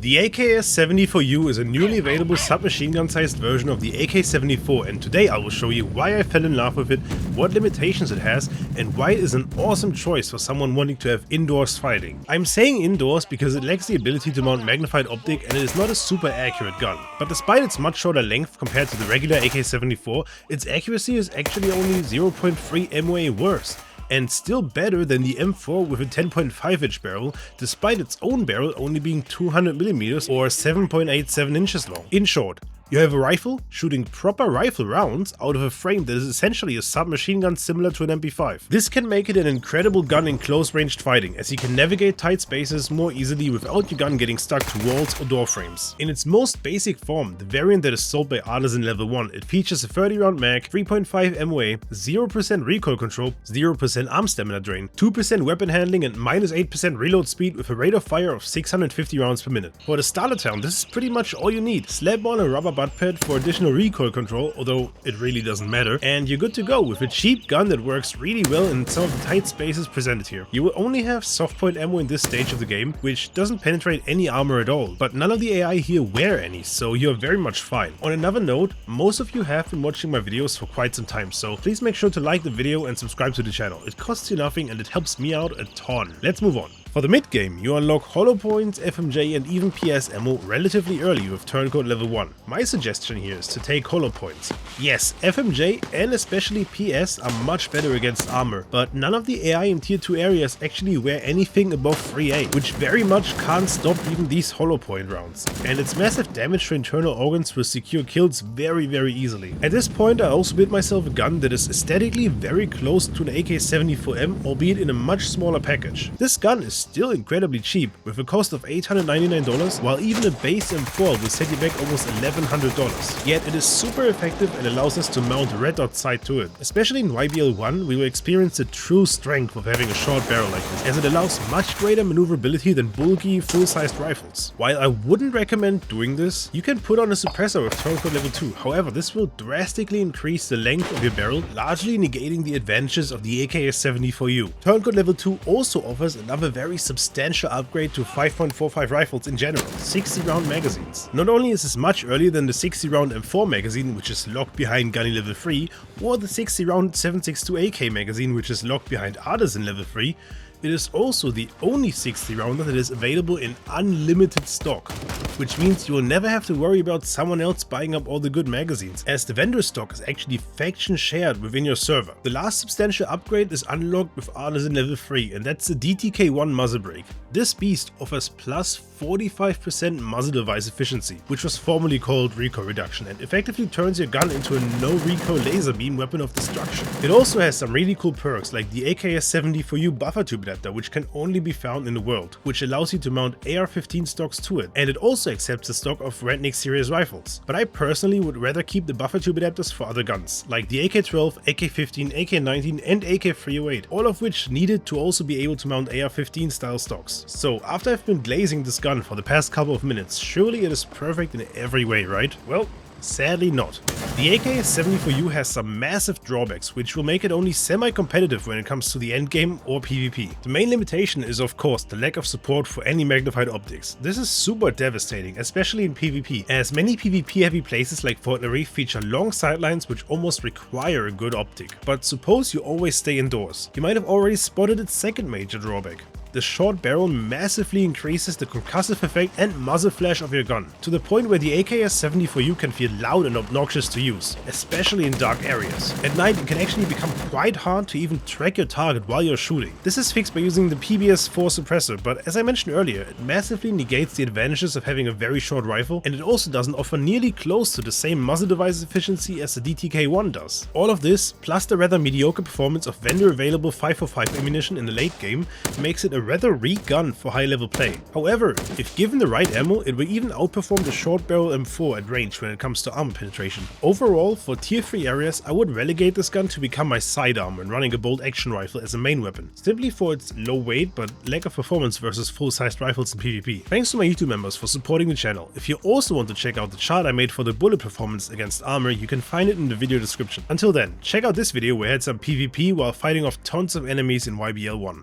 The AKS-74U is a newly available submachine gun sized version of the AK-74, and today I will show you why I fell in love with it, what limitations it has, and why it is an awesome choice for someone wanting to have indoors fighting. I'm saying indoors because it lacks the ability to mount magnified optic and it is not a super accurate gun. But despite its much shorter length compared to the regular AK-74, its accuracy is actually only 0.3 MOA worse, and still better than the M4 with a 10.5 inch barrel, despite its own barrel only being 200mm or 7.87 inches long. In short, you have a rifle shooting proper rifle rounds out of a frame that is essentially a submachine gun similar to an MP5. This can make it an incredible gun in close-ranged fighting, as you can navigate tight spaces more easily without your gun getting stuck to walls or door frames. In its most basic form, the variant that is sold by Artisan Level 1, it features a 30-round mag, 3.5 MOA, 0% recoil control, 0% arm stamina drain, 2% weapon handling and -8% reload speed with a rate of fire of 650 rounds per minute. For the starter town, this is pretty much all you need. Slap on a rubber butt pad for additional recoil control, although it really doesn't matter, and you're good to go with a cheap gun that works really well in some of the tight spaces presented here. You will only have soft point ammo in this stage of the game, which doesn't penetrate any armor at all, but none of the AI here wear any, so you're very much fine. On another note, most of you have been watching my videos for quite some time, so please make sure to like the video and subscribe to the channel. It costs you nothing and it helps me out a ton. Let's move on. For the mid game, you unlock hollow points, FMJ and even PS ammo relatively early with turncoat level 1. My suggestion here is to take hollow points. Yes, FMJ and especially PS are much better against armor, but none of the AI in tier 2 areas actually wear anything above 3A, which very much can't stop even these hollow point rounds. And its massive damage to internal organs will secure kills very easily. At this point I also built myself a gun that is aesthetically very close to an AK-74M, albeit in a much smaller package. This gun is still incredibly cheap, with a cost of $899, while even a base M4 will set you back almost $1,100. Yet it is super effective and allows us to mount a red dot sight to it. Especially in YBL 1, we will experience the true strength of having a short barrel like this, as it allows much greater maneuverability than bulky, full-sized rifles. While I wouldn't recommend doing this, you can put on a suppressor with turncoat level 2, however this will drastically increase the length of your barrel, largely negating the advantages of the AKS-74U. Turncoat level 2 also offers another very substantial upgrade to 5.45 rifles in general, 60 round magazines. Not only is this much earlier than the 60 round M4 magazine, which is locked behind Gunny level 3, or the 60 round 7.62 AK magazine, which is locked behind Artisan level 3, it is also the only 60 rounder that is available in unlimited stock, which means you will never have to worry about someone else buying up all the good magazines, as the vendor stock is actually faction shared within your server. The last substantial upgrade is unlocked with Artisan level 3, and that's the DTK1 muzzle brake. This beast offers plus 45% muzzle device efficiency, which was formerly called recoil reduction, and effectively turns your gun into a no recoil laser beam weapon of destruction. It also has some really cool perks like the AKS-74U buffer tube adapter, which can only be found in the world, which allows you to mount AR-15 stocks to it, and it also accepts the stock of Redneck series rifles. But I personally would rather keep the buffer tube adapters for other guns, like the AK-12, AK-15, AK-19 and AK-308, all of which needed to also be able to mount AR-15 style stocks. So after I've been glazing this gun for the past couple of minutes, surely it is perfect in every way, right? Well, sadly not. The AKS-74U has some massive drawbacks, which will make it only semi-competitive when it comes to the endgame or PvP. The main limitation is of course the lack of support for any magnified optics. This is super devastating, especially in PvP, as many PvP heavy places like Fort Larry feature long sightlines which almost require a good optic. But suppose you always stay indoors. You might have already spotted its second major drawback. The short barrel massively increases the concussive effect and muzzle flash of your gun, to the point where the AKS-74U can feel loud and obnoxious to use, especially in dark areas. At night it can actually become quite hard to even track your target while you're shooting. This is fixed by using the PBS-4 suppressor, but as I mentioned earlier, it massively negates the advantages of having a very short rifle, and it also doesn't offer nearly close to the same muzzle device efficiency as the DTK1 does. All of this, plus the rather mediocre performance of vendor available 5.45 ammunition in the late game, makes it a rather weak gun for high level play. However, if given the right ammo, it will even outperform the short barrel M4 at range when it comes to armor penetration. Overall, for tier 3 areas, I would relegate this gun to become my sidearm when running a bolt action rifle as a main weapon, simply for its low weight but lack of performance versus full-sized rifles in PvP. Thanks to my YouTube members for supporting the channel. If you also want to check out the chart I made for the bullet performance against armor, you can find it in the video description. Until then, check out this video where I had some PvP while fighting off tons of enemies in YBL 1.